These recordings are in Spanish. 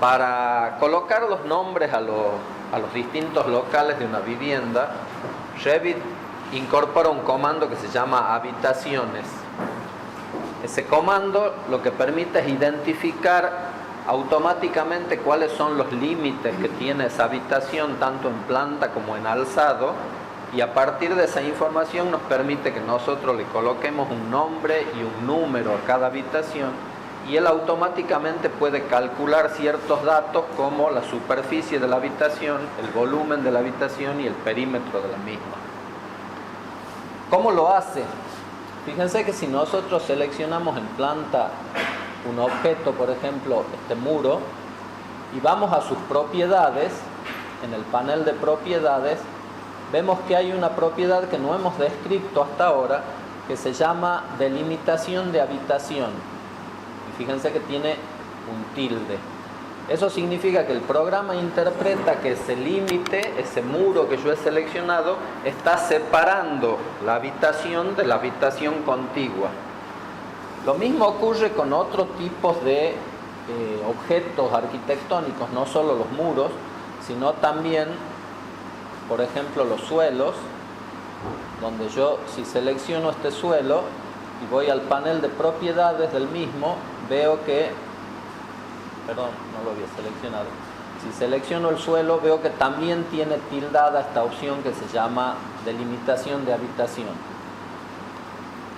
Para colocar los nombres a los distintos locales de una vivienda, Revit incorpora un comando que se llama habitaciones. Ese comando lo que permite es identificar automáticamente cuáles son los límites que tiene esa habitación, tanto en planta como en alzado, y a partir de esa información nos permite que nosotros le coloquemos un nombre y un número a cada habitación, y él automáticamente puede calcular ciertos datos como la superficie de la habitación, el volumen de la habitación y el perímetro de la misma. ¿Cómo lo hace? Fíjense que si nosotros seleccionamos en planta un objeto, por ejemplo, este muro, y vamos a sus propiedades, en el panel de propiedades, vemos que hay una propiedad que no hemos descrito hasta ahora, que se llama delimitación de habitación. Y fíjense que tiene un tilde. Eso significa que el programa interpreta que ese límite, ese muro que yo he seleccionado, está separando la habitación de la habitación contigua. Lo mismo ocurre con otros tipos de objetos arquitectónicos, no solo los muros, sino también, por ejemplo, los suelos, donde yo, si selecciono este suelo y voy al panel de propiedades del mismo, veo que, perdón, no lo había seleccionado, si selecciono el suelo veo que también tiene tildada esta opción que se llama delimitación de habitación.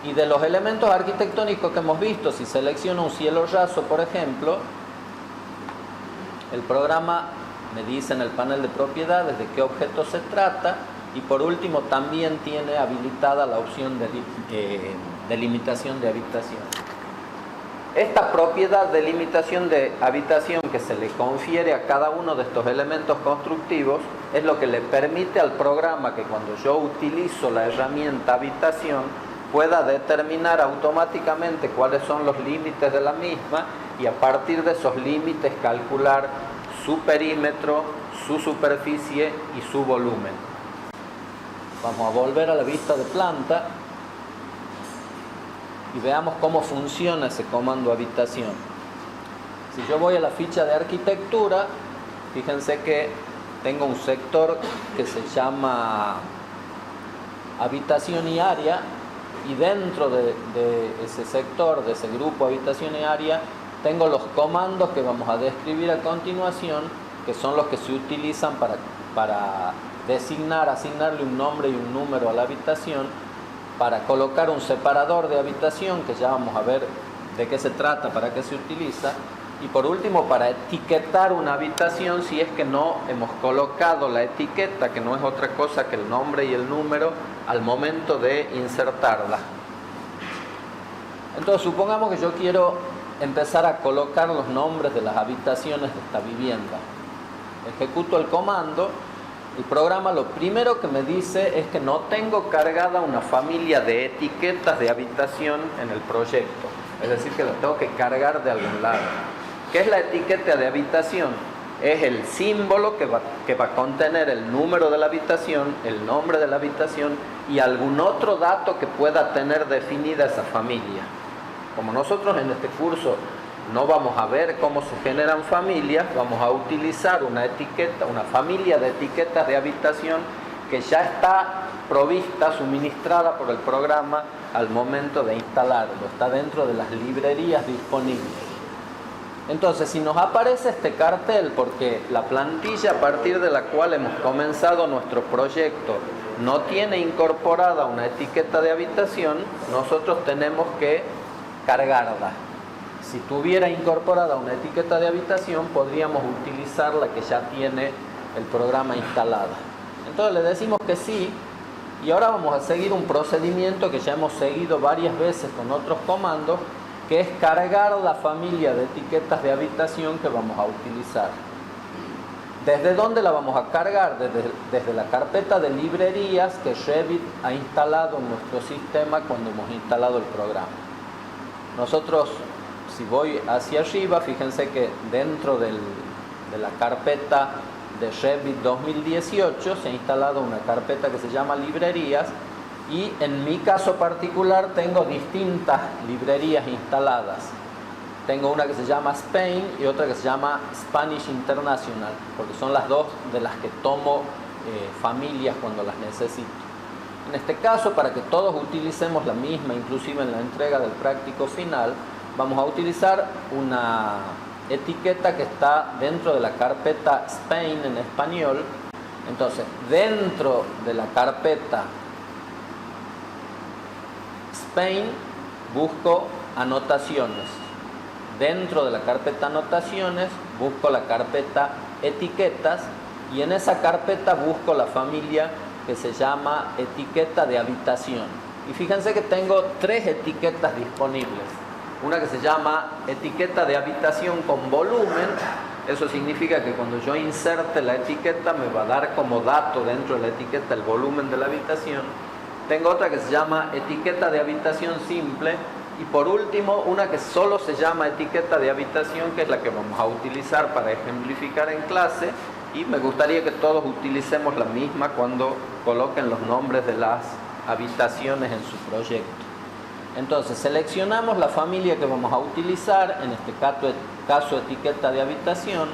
Y de los elementos arquitectónicos que hemos visto, si selecciono un cielo raso, por ejemplo, el programa me dice en el panel de propiedades de qué objeto se trata, y por último también tiene habilitada la opción de delimitación de habitación. Esta propiedad de limitación de habitación que se le confiere a cada uno de estos elementos constructivos es lo que le permite al programa que cuando yo utilizo la herramienta habitación pueda determinar automáticamente cuáles son los límites de la misma y a partir de esos límites calcular su perímetro, su superficie y su volumen. Vamos a volver a la vista de planta y veamos cómo funciona ese comando habitación. Si yo voy a la ficha de arquitectura, fíjense que tengo un sector que se llama habitación y área, y dentro de ese sector, de ese grupo habitación y área, tengo los comandos que vamos a describir a continuación, que son los que se utilizan para asignarle un nombre y un número a la habitación, para colocar un separador de habitación, que ya vamos a ver de qué se trata, para qué se utiliza, y por último para etiquetar una habitación si es que no hemos colocado la etiqueta, que no es otra cosa que el nombre y el número, al momento de insertarla. Entonces supongamos que yo quiero empezar a colocar los nombres de las habitaciones de esta vivienda. Ejecuto el comando. El programa lo primero que me dice es que no tengo cargada una familia de etiquetas de habitación en el proyecto. Es decir, que la tengo que cargar de algún lado. ¿Qué es la etiqueta de habitación? Es el símbolo que va a contener el número de la habitación, el nombre de la habitación y algún otro dato que pueda tener definida esa familia. Como nosotros en este curso no vamos a ver cómo se generan familias, vamos a utilizar una etiqueta, una familia de etiquetas de habitación que ya está provista, suministrada por el programa al momento de instalarlo. Está dentro de las librerías disponibles. Entonces, si nos aparece este cartel, porque la plantilla a partir de la cual hemos comenzado nuestro proyecto no tiene incorporada una etiqueta de habitación, nosotros tenemos que cargarla. Si tuviera incorporada una etiqueta de habitación, podríamos utilizar la que ya tiene el programa instalada. Entonces le decimos que sí, y ahora vamos a seguir un procedimiento que ya hemos seguido varias veces con otros comandos, que es cargar la familia de etiquetas de habitación que vamos a utilizar. ¿Desde dónde la vamos a cargar? Desde la carpeta de librerías que Revit ha instalado en nuestro sistema cuando hemos instalado el programa. Nosotros, si voy hacia arriba, fíjense que dentro de la carpeta de Revit 2018 se ha instalado una carpeta que se llama librerías, y en mi caso particular tengo distintas librerías instaladas. tengo una que se llama Spain y otra que se llama Spanish International, porque son las dos de las que tomo familias cuando las necesito. En este caso, para que todos utilicemos la misma, inclusive en la entrega del práctico final, vamos a utilizar una etiqueta que está dentro de la carpeta Spain en español. Entonces, dentro de la carpeta Spain busco anotaciones. Dentro de la carpeta anotaciones busco la carpeta etiquetas y en esa carpeta busco la familia que se llama etiqueta de habitación. Y fíjense que tengo 3 etiquetas disponibles. Una que se llama etiqueta de habitación con volumen. Eso significa que cuando yo inserte la etiqueta me va a dar como dato dentro de la etiqueta el volumen de la habitación. Tengo otra que se llama etiqueta de habitación simple. Y por último, una que solo se llama etiqueta de habitación, que es la que vamos a utilizar para ejemplificar en clase. Y me gustaría que todos utilicemos la misma cuando coloquen los nombres de las habitaciones en su proyecto. Entonces, seleccionamos la familia que vamos a utilizar, en este caso etiqueta de habitación.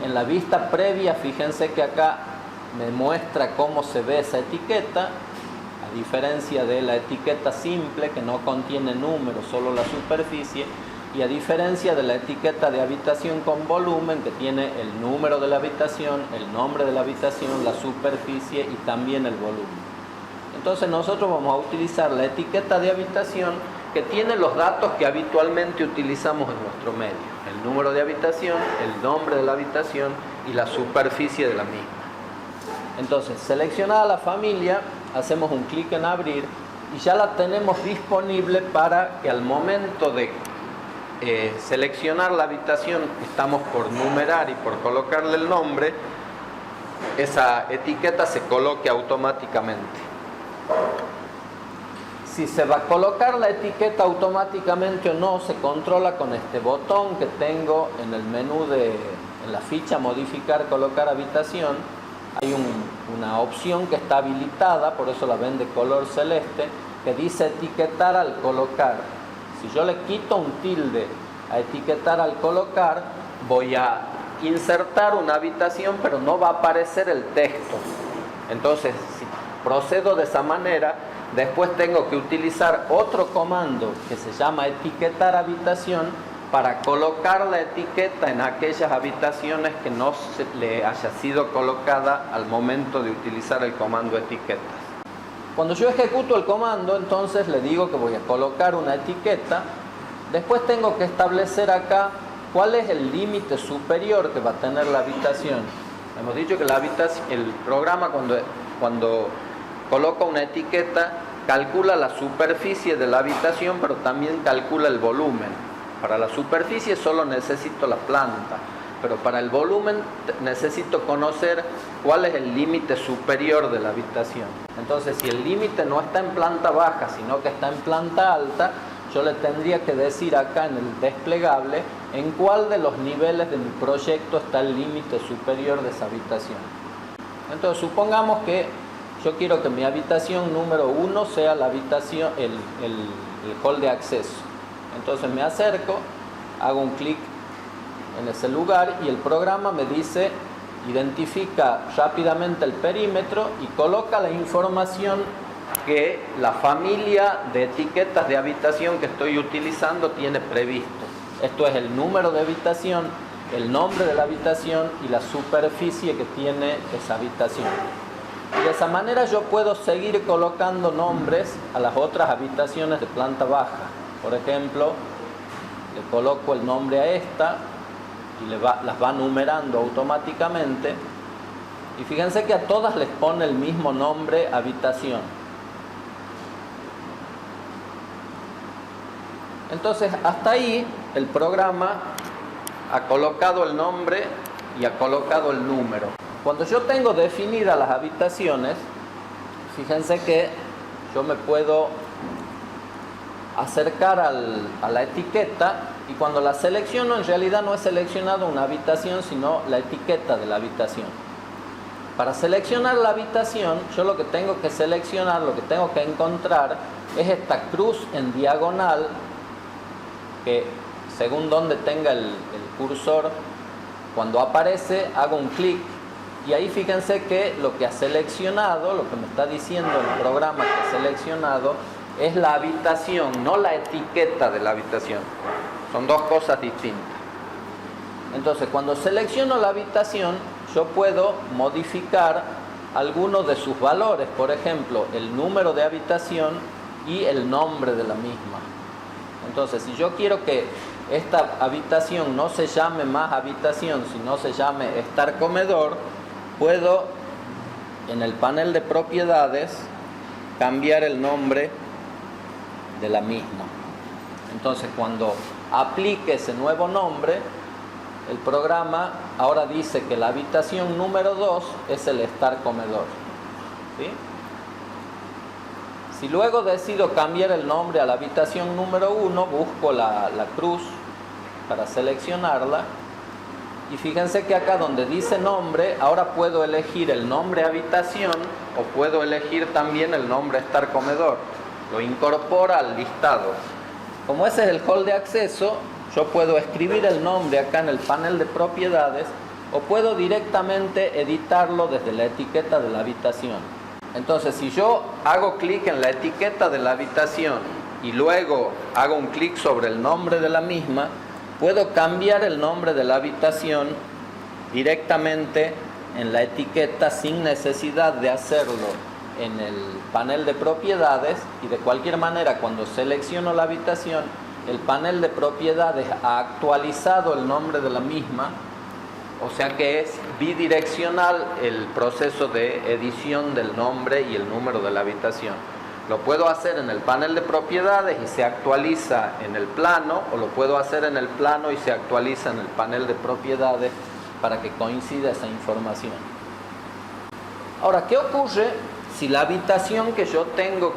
En la vista previa, fíjense que acá me muestra cómo se ve esa etiqueta, a diferencia de la etiqueta simple que no contiene números, solo la superficie, y a diferencia de la etiqueta de habitación con volumen que tiene el número de la habitación, el nombre de la habitación, la superficie y también el volumen. Entonces nosotros vamos a utilizar la etiqueta de habitación que tiene los datos que habitualmente utilizamos en nuestro medio: el número de habitación, el nombre de la habitación y la superficie de la misma. Entonces, seleccionada la familia, hacemos un clic en abrir y ya la tenemos disponible para que al momento de seleccionar la habitación que estamos por numerar y por colocarle el nombre, esa etiqueta se coloque automáticamente. Si se va a colocar la etiqueta automáticamente o no, se controla con este botón que tengo en el menú en la ficha modificar, colocar habitación. Hay una opción que está habilitada, por eso la ven de color celeste, que dice etiquetar al colocar. Si yo le quito un tilde a etiquetar al colocar, voy a insertar una habitación, pero no va a aparecer el texto. Entonces, si procedo de esa manera, después tengo que utilizar otro comando que se llama etiquetar habitación para colocar la etiqueta en aquellas habitaciones que no le haya sido colocada al momento de utilizar el comando etiquetas. Cuando yo ejecuto el comando, entonces le digo que voy a colocar una etiqueta. Después tengo que establecer acá cuál es el límite superior que va a tener la habitación. Hemos dicho que el programa cuando coloca una etiqueta calcula la superficie de la habitación, pero también calcula el volumen. Para la superficie solo necesito la planta, pero para el volumen necesito conocer cuál es el límite superior de la habitación. Entonces, si el límite no está en planta baja, sino que está en planta alta, yo le tendría que decir acá en el desplegable en cuál de los niveles de mi proyecto está el límite superior de esa habitación. Entonces, supongamos que yo quiero que mi habitación número 1 sea la habitación, el hall de acceso. Entonces me acerco, hago un clic en ese lugar y el programa me dice, identifica rápidamente el perímetro y coloca la información que la familia de etiquetas de habitación que estoy utilizando tiene previsto. Esto es el número de habitación, el nombre de la habitación y la superficie que tiene esa habitación. Y de esa manera yo puedo seguir colocando nombres a las otras habitaciones de planta baja. Por ejemplo, le coloco el nombre a esta y las va numerando automáticamente. Y fíjense que a todas les pone el mismo nombre, habitación. Entonces, hasta ahí el programa ha colocado el nombre y ha colocado el número. Cuando yo tengo definidas las habitaciones, fíjense que yo me puedo acercar a la etiqueta y cuando la selecciono, en realidad no he seleccionado una habitación, sino la etiqueta de la habitación. Para seleccionar la habitación, yo lo que tengo que seleccionar, lo que tengo que encontrar es esta cruz en diagonal que según donde tenga el cursor, cuando aparece hago un clic y ahí fíjense que lo que ha seleccionado, lo que me está diciendo el programa que ha seleccionado es la habitación, no la etiqueta de la habitación. Son dos cosas distintas. Entonces, cuando selecciono la habitación, yo puedo modificar algunos de sus valores, por ejemplo, el número de habitación y el nombre de la misma. Entonces, si yo quiero que esta habitación no se llame más habitación, sino se llame estar comedor, puedo en el panel de propiedades cambiar el nombre de la misma. Entonces, cuando aplique ese nuevo nombre, el programa ahora dice que la habitación número 2 es el estar comedor. ¿Sí? Si luego decido cambiar el nombre a la habitación número 1, busco la cruz para seleccionarla. Y fíjense que acá donde dice nombre, ahora puedo elegir el nombre habitación o puedo elegir también el nombre estar comedor. Lo incorpora al listado. Como ese es el hall de acceso, yo puedo escribir el nombre acá en el panel de propiedades o puedo directamente editarlo desde la etiqueta de la habitación. Entonces, si yo hago clic en la etiqueta de la habitación y luego hago un clic sobre el nombre de la misma, puedo cambiar el nombre de la habitación directamente en la etiqueta sin necesidad de hacerlo en el panel de propiedades, y de cualquier manera cuando selecciono la habitación, el panel de propiedades ha actualizado el nombre de la misma, o sea que es bidireccional el proceso de edición del nombre y el número de la habitación. Lo puedo hacer en el panel de propiedades y se actualiza en el plano, o lo puedo hacer en el plano y se actualiza en el panel de propiedades para que coincida esa información. Ahora, ¿qué ocurre si la habitación que yo tengo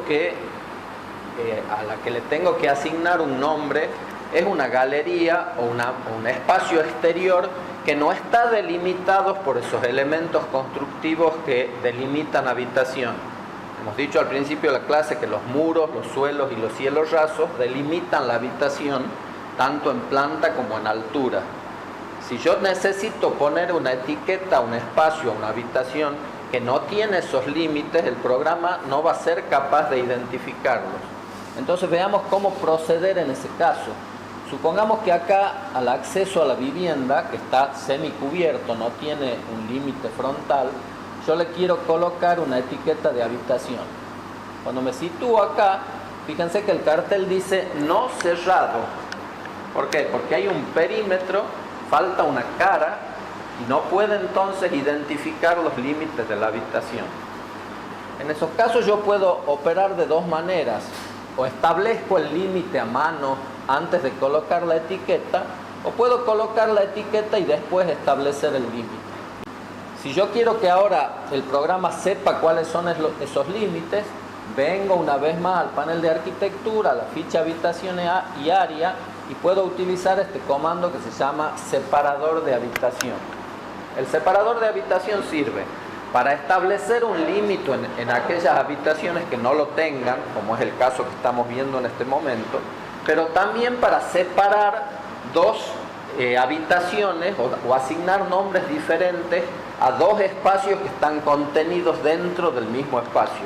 a la que le tengo que asignar un nombre es una galería o un espacio exterior que no está delimitado por esos elementos constructivos que delimitan habitación? Hemos dicho al principio de la clase que los muros, los suelos y los cielos rasos delimitan la habitación tanto en planta como en altura. Si yo necesito poner una etiqueta, un espacio, una habitación que no tiene esos límites, el programa no va a ser capaz de identificarlos. Entonces veamos cómo proceder en ese caso. Supongamos que acá al acceso a la vivienda, que está semicubierto, no tiene un límite frontal, yo le quiero colocar una etiqueta de habitación. Cuando me sitúo acá, fíjense que el cartel dice no cerrado. ¿Por qué? Porque hay un perímetro, falta una cara y no puede entonces identificar los límites de la habitación. En esos casos yo puedo operar de dos maneras. O establezco el límite a mano antes de colocar la etiqueta, o puedo colocar la etiqueta y después establecer el límite. Si yo quiero que ahora el programa sepa cuáles son esos límites, vengo una vez más al panel de arquitectura, a la ficha habitación y área, y puedo utilizar este comando que se llama separador de habitación. El separador de habitación sirve para establecer un límite en aquellas habitaciones que no lo tengan, como es el caso que estamos viendo en este momento, pero también para separar dos habitaciones o asignar nombres diferentes a dos espacios que están contenidos dentro del mismo espacio.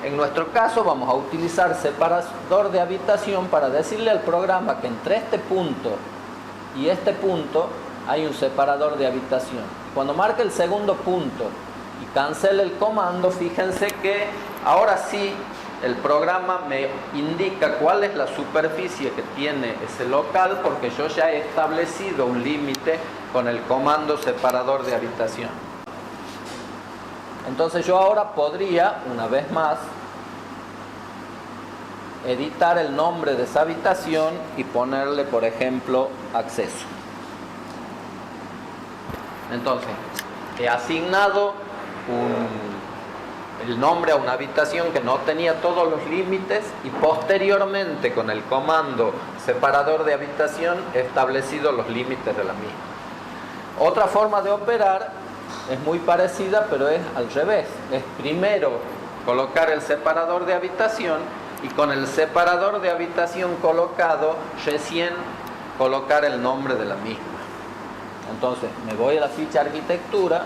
En nuestro caso vamos a utilizar separador de habitación para decirle al programa que entre este punto y este punto hay un separador de habitación. Cuando marque el segundo punto y cancele el comando, fíjense que ahora sí el programa me indica cuál es la superficie que tiene ese local, porque yo ya he establecido un límite con el comando separador de habitación. Entonces yo ahora podría, una vez más, editar el nombre de esa habitación y ponerle, por ejemplo, acceso. Entonces, he asignado el nombre a una habitación que no tenía todos los límites y posteriormente con el comando separador de habitación he establecido los límites de la misma. Otra forma de operar es muy parecida, pero es al revés. Es primero colocar el separador de habitación y con el separador de habitación colocado recién colocar el nombre de la misma. Entonces me voy a la ficha arquitectura,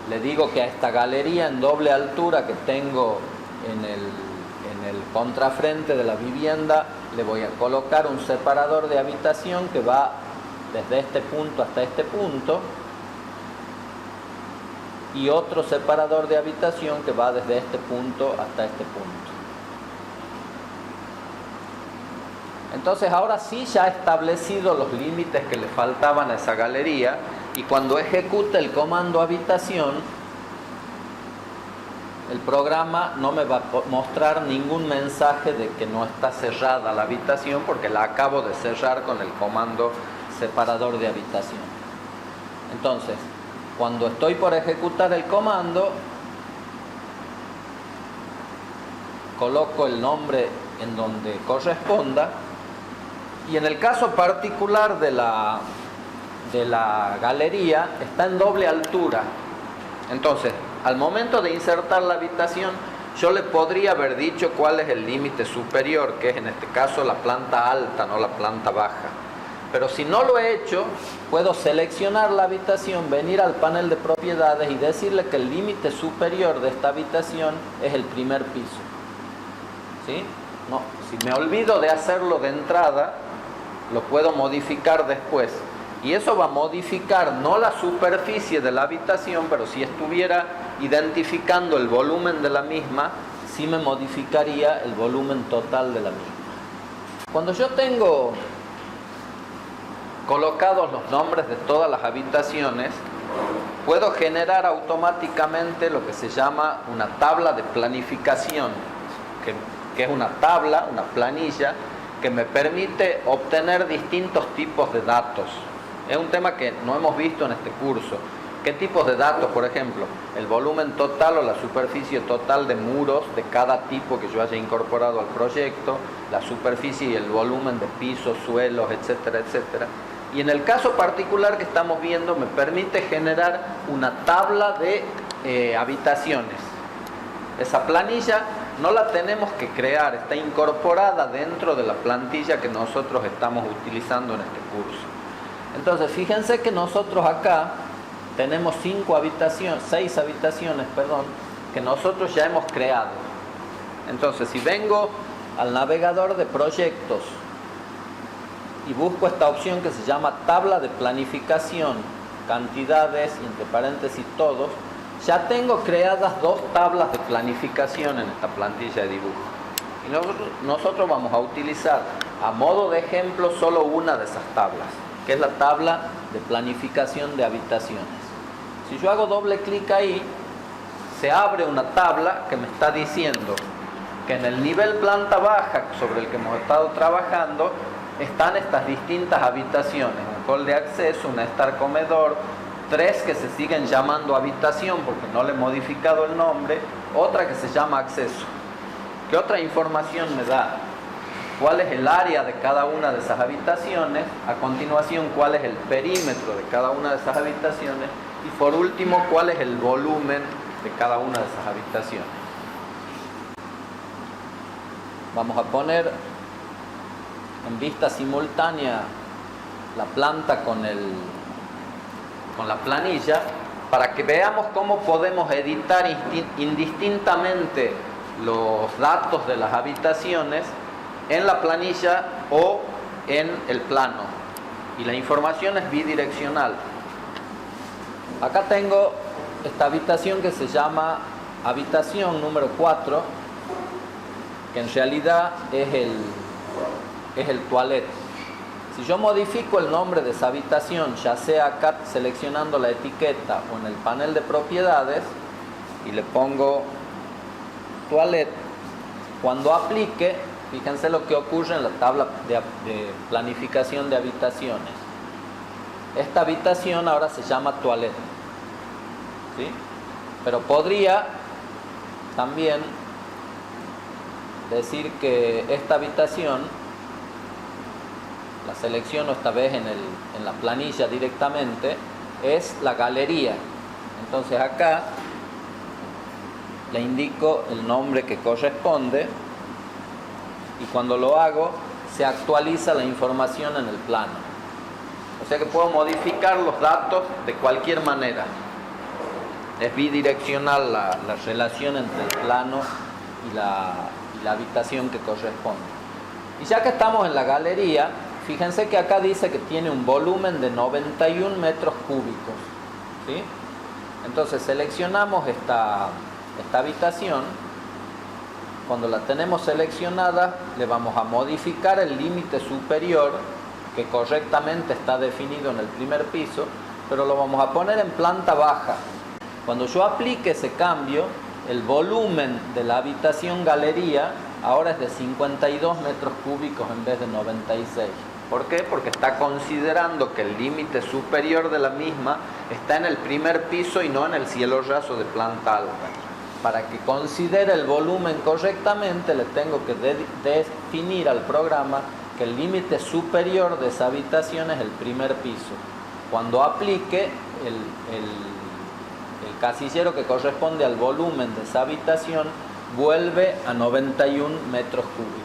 le digo que a esta galería en doble altura que tengo en el contrafrente de la vivienda le voy a colocar un separador de habitación que va desde este punto hasta este punto y otro separador de habitación que va desde este punto hasta este punto. Entonces ahora sí ya he establecido los límites que le faltaban a esa galería y cuando ejecute el comando habitación, el programa no me va a mostrar ningún mensaje de que no está cerrada la habitación porque la acabo de cerrar con el comando separador de habitación. Entonces, cuando estoy por ejecutar el comando, coloco el nombre en donde corresponda y en el caso particular de la galería está en doble altura. Entonces, al momento de insertar la habitación, yo le podría haber dicho cuál es el límite superior, que es en este caso la planta alta, no la planta baja. Pero si no lo he hecho, puedo seleccionar la habitación, venir al panel de propiedades y decirle que el límite superior de esta habitación es el primer piso. ¿Sí? No, si me olvido de hacerlo de entrada, lo puedo modificar después. Y eso va a modificar no la superficie de la habitación, pero si estuviera identificando el volumen de la misma, sí me modificaría el volumen total de la misma. Cuando yo tengo colocados los nombres de todas las habitaciones, puedo generar automáticamente lo que se llama una tabla de planificación, que es una tabla, una planilla, que me permite obtener distintos tipos de datos. Es un tema que no hemos visto en este curso. ¿Qué tipos de datos? Por ejemplo, el volumen total o la superficie total de muros de cada tipo que yo haya incorporado al proyecto, la superficie y el volumen de pisos, suelos, etcétera, etcétera. Y en el caso particular que estamos viendo, me permite generar una tabla de habitaciones. Esa planilla no la tenemos que crear, está incorporada dentro de la plantilla que nosotros estamos utilizando en este curso. Entonces, fíjense que nosotros acá tenemos 6 habitaciones, que nosotros ya hemos creado. Entonces, si vengo al navegador de proyectos y busco esta opción que se llama tabla de planificación, cantidades, y entre paréntesis todos, ya tengo creadas 2 tablas de planificación en esta plantilla de dibujo. Y nosotros vamos a utilizar a modo de ejemplo solo una de esas tablas, que es la tabla de planificación de habitaciones. Si yo hago doble clic ahí, se abre una tabla que me está diciendo que en el nivel planta baja sobre el que hemos estado trabajando están estas distintas habitaciones, un hall de acceso, un estar comedor, 3 que se siguen llamando habitación porque no le he modificado el nombre, otra que se llama acceso. ¿Qué otra información me da? ¿Cuál es el área de cada una de esas habitaciones? A continuación, ¿cuál es el perímetro de cada una de esas habitaciones? Y por último, ¿cuál es el volumen de cada una de esas habitaciones? Vamos a poner en vista simultánea la planta con la planilla para que veamos cómo podemos editar indistintamente los datos de las habitaciones en la planilla o en el plano. Y la información es bidireccional. Acá tengo esta habitación que se llama habitación número 4, que en realidad es el toilet. Si yo modifico el nombre de esa habitación, ya sea acá seleccionando la etiqueta o en el panel de propiedades, y le pongo toilet, cuando aplique, fíjense lo que ocurre en la tabla de planificación de habitaciones. Esta habitación ahora se llama toilet, ¿sí? Pero podría también decir que esta habitación, la selecciono esta vez en la planilla directamente, es la galería. Entonces acá le indico el nombre que corresponde y cuando lo hago se actualiza la información en el plano. O sea que puedo modificar los datos de cualquier manera. Es bidireccional la relación entre el plano y la habitación que corresponde. Y ya que estamos en la galería, fíjense que acá dice que tiene un volumen de 91 metros cúbicos, ¿sí? Entonces seleccionamos esta habitación. Cuando la tenemos seleccionada, le vamos a modificar el límite superior, que correctamente está definido en el primer piso, pero lo vamos a poner en planta baja. Cuando yo aplique ese cambio, el volumen de la habitación galería ahora es de 52 metros cúbicos en vez de 96. ¿Por qué? Porque está considerando que el límite superior de la misma está en el primer piso y no en el cielo raso de planta alta. Para que considere el volumen correctamente, le tengo que definir al programa que el límite superior de esa habitación es el primer piso. Cuando aplique el casillero que corresponde al volumen de esa habitación, vuelve a 91 metros cúbicos.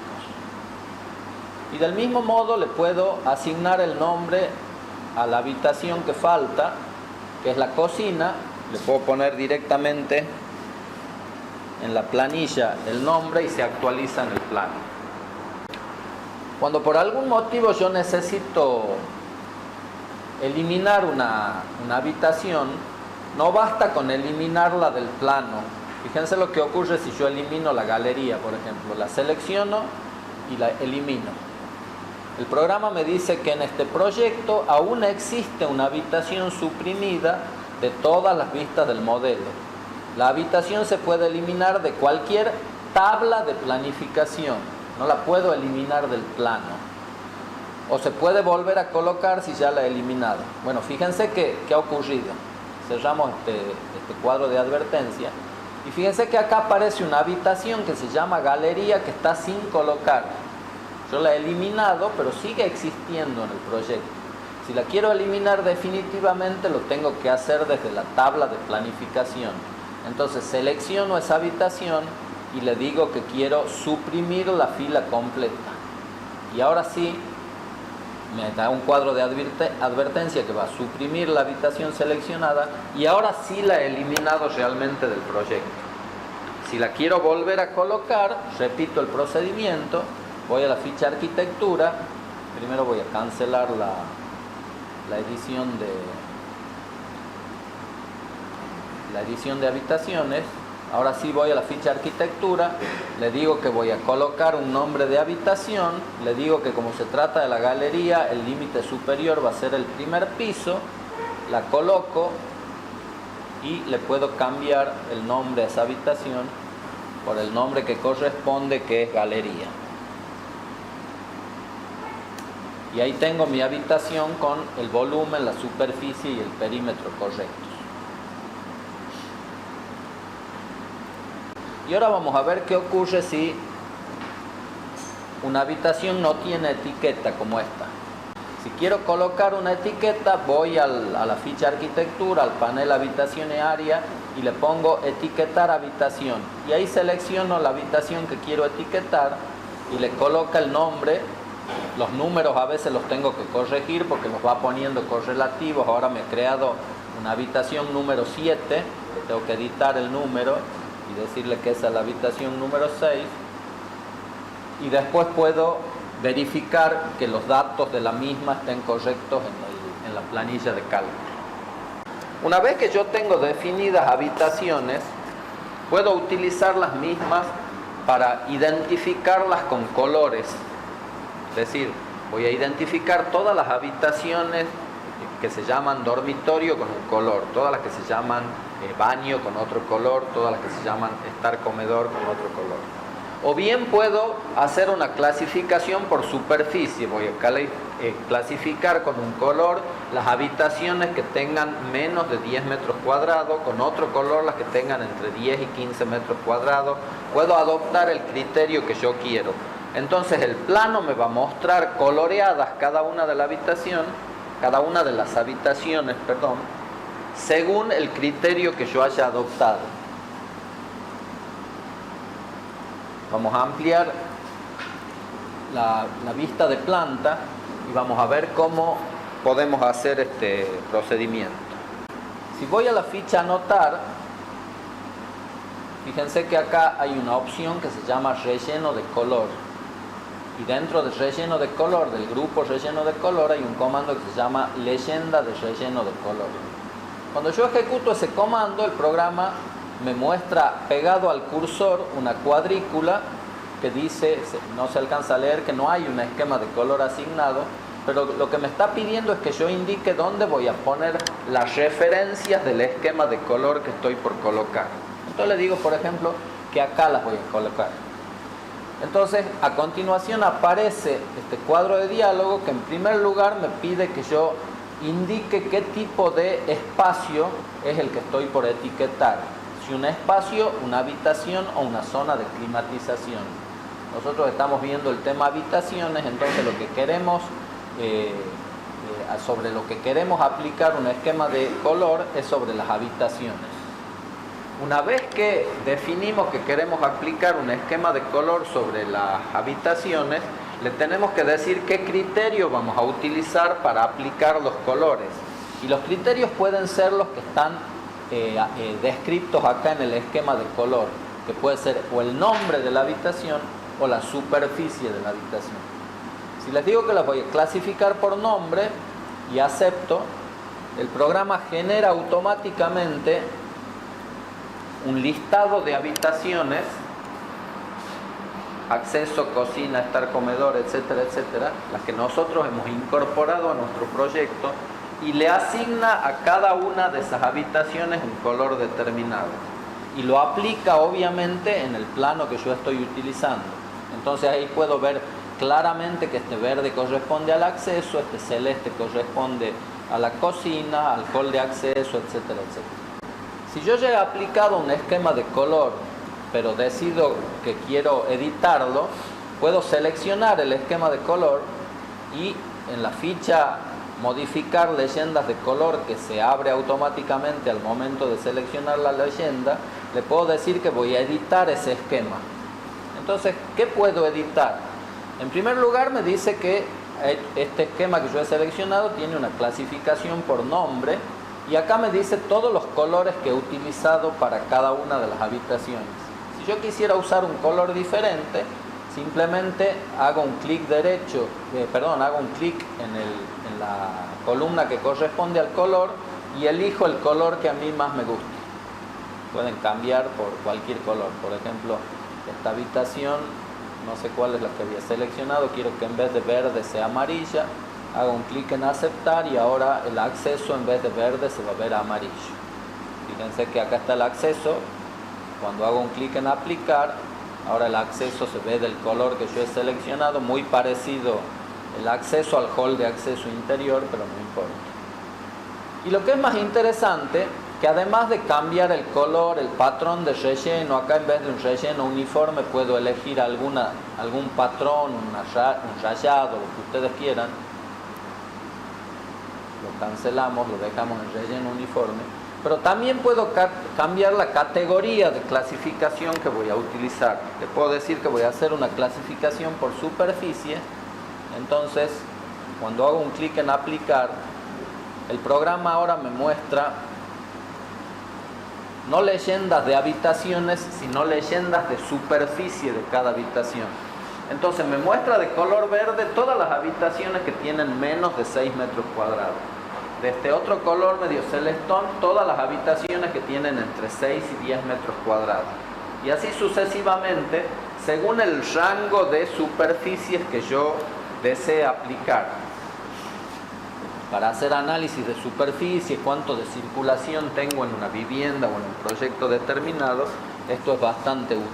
Y del mismo modo le puedo asignar el nombre a la habitación que falta, que es la cocina. Le puedo poner directamente en la planilla el nombre y se actualiza en el plano. Cuando por algún motivo yo necesito eliminar una habitación, no basta con eliminarla del plano. Fíjense lo que ocurre si yo elimino la galería, por ejemplo. La selecciono y la elimino. El programa me dice que en este proyecto aún existe una habitación suprimida de todas las vistas del modelo. La habitación se puede eliminar de cualquier tabla de planificación. No la puedo eliminar del plano. O se puede volver a colocar si ya la he eliminado. Bueno, fíjense qué ha ocurrido. Cerramos este cuadro de advertencia. Y fíjense que acá aparece una habitación que se llama galería, que está sin colocar. Yo la he eliminado, pero sigue existiendo en el proyecto. Si la quiero eliminar definitivamente, lo tengo que hacer desde la tabla de planificación. Entonces selecciono esa habitación y le digo que quiero suprimir la fila completa. Y ahora sí, me da un cuadro de advertencia que va a suprimir la habitación seleccionada, y ahora sí la he eliminado realmente del proyecto. Si la quiero volver a colocar, repito el procedimiento, voy a la ficha arquitectura, primero voy a cancelar la edición de habitaciones. Ahora sí voy a la ficha arquitectura, le digo que voy a colocar un nombre de habitación, le digo que como se trata de la galería, el límite superior va a ser el primer piso, la coloco y le puedo cambiar el nombre a esa habitación por el nombre que corresponde, que es galería. Y ahí tengo mi habitación con el volumen, la superficie y el perímetro correctos. Y ahora vamos a ver qué ocurre si una habitación no tiene etiqueta como esta. Si quiero colocar una etiqueta, voy a la ficha arquitectura, al panel habitación y área, y le pongo etiquetar habitación. Y ahí selecciono la habitación que quiero etiquetar y le coloca el nombre. Los números a veces los tengo que corregir porque los va poniendo correlativos. Ahora me he creado una habitación número 7, le tengo que editar el número y decirle que esa es la habitación número 6, y después puedo verificar que los datos de la misma estén correctos en la planilla de cálculo. Una vez que yo tengo definidas habitaciones, puedo utilizar las mismas para identificarlas con colores. Es decir, voy a identificar todas las habitaciones que se llaman dormitorio con un color, todas las que se llaman baño con otro color, todas las que se llaman estar comedor con otro color. O bien puedo hacer una clasificación por superficie, voy a clasificar con un color las habitaciones que tengan menos de 10 metros cuadrados, con otro color las que tengan entre 10 y 15 metros cuadrados. Puedo adoptar el criterio que yo quiero. Entonces el plano me va a mostrar coloreadas cada una de las habitaciones, según el criterio que yo haya adoptado. Vamos a ampliar la vista de planta y vamos a ver cómo podemos hacer este procedimiento. Si voy a la ficha anotar, fíjense que acá hay una opción que se llama relleno de color. Y dentro del relleno de color, del grupo relleno de color, hay un comando que se llama leyenda de relleno de color. Cuando yo ejecuto ese comando, el programa me muestra pegado al cursor una cuadrícula que dice, no se alcanza a leer, que no hay un esquema de color asignado, pero lo que me está pidiendo es que yo indique dónde voy a poner las referencias del esquema de color que estoy por colocar. Entonces le digo, por ejemplo, que acá las voy a colocar. Entonces, a continuación aparece este cuadro de diálogo que en primer lugar me pide que yo indique qué tipo de espacio es el que estoy por etiquetar. Si un espacio, una habitación o una zona de climatización. Nosotros estamos viendo el tema habitaciones, entonces lo que queremos, sobre lo que queremos aplicar un esquema de color es sobre las habitaciones. Una vez que definimos que queremos aplicar un esquema de color sobre las habitaciones, le tenemos que decir qué criterio vamos a utilizar para aplicar los colores. Y los criterios pueden ser los que están descritos acá en el esquema de color, que puede ser o el nombre de la habitación o la superficie de la habitación. Si les digo que las voy a clasificar por nombre y acepto, el programa genera automáticamente un listado de habitaciones, acceso, cocina, estar, comedor, etcétera, etcétera, las que nosotros hemos incorporado a nuestro proyecto, y le asigna a cada una de esas habitaciones un color determinado. Y lo aplica obviamente en el plano que yo estoy utilizando. Entonces ahí puedo ver claramente que este verde corresponde al acceso, este celeste corresponde a la cocina, al hall de acceso, etcétera, etcétera. Si yo ya he aplicado un esquema de color, pero decido que quiero editarlo, puedo seleccionar el esquema de color y en la ficha modificar leyendas de color, que se abre automáticamente al momento de seleccionar la leyenda, le puedo decir que voy a editar ese esquema. Entonces, ¿qué puedo editar? En primer lugar, me dice que este esquema que yo he seleccionado tiene una clasificación por nombre, y acá me dice todos los colores que he utilizado para cada una de las habitaciones. Si yo quisiera usar un color diferente, simplemente hago un clic derecho, hago un clic en la columna que corresponde al color y elijo el color que a mí más me guste. Pueden cambiar por cualquier color. Por ejemplo, esta habitación, no sé cuál es la que había seleccionado, quiero que en vez de verde sea amarilla. Hago un clic en aceptar y ahora el acceso en vez de verde se va a ver amarillo. Fíjense que acá está el acceso. Cuando hago un clic en aplicar, ahora el acceso se ve del color que yo he seleccionado, muy parecido el acceso al hall de acceso interior, pero no importa. Y lo que es más interesante, que además de cambiar el color, el patrón de relleno, acá en vez de un relleno uniforme puedo elegir algún patrón, un rayado, lo que ustedes quieran. Lo cancelamos, lo dejamos en relleno uniforme, pero también puedo cambiar la categoría de clasificación que voy a utilizar. Le puedo decir que voy a hacer una clasificación por superficie. Entonces, cuando hago un clic en aplicar, el programa ahora me muestra no leyendas de habitaciones, sino leyendas de superficie de cada habitación. Entonces me muestra de color verde todas las habitaciones que tienen menos de 6 metros cuadrados. De este otro color medio celestón, todas las habitaciones que tienen entre 6 y 10 metros cuadrados. Y así sucesivamente, según el rango de superficies que yo desee aplicar. Para hacer análisis de superficie, cuánto de circulación tengo en una vivienda o en un proyecto determinado, esto es bastante útil.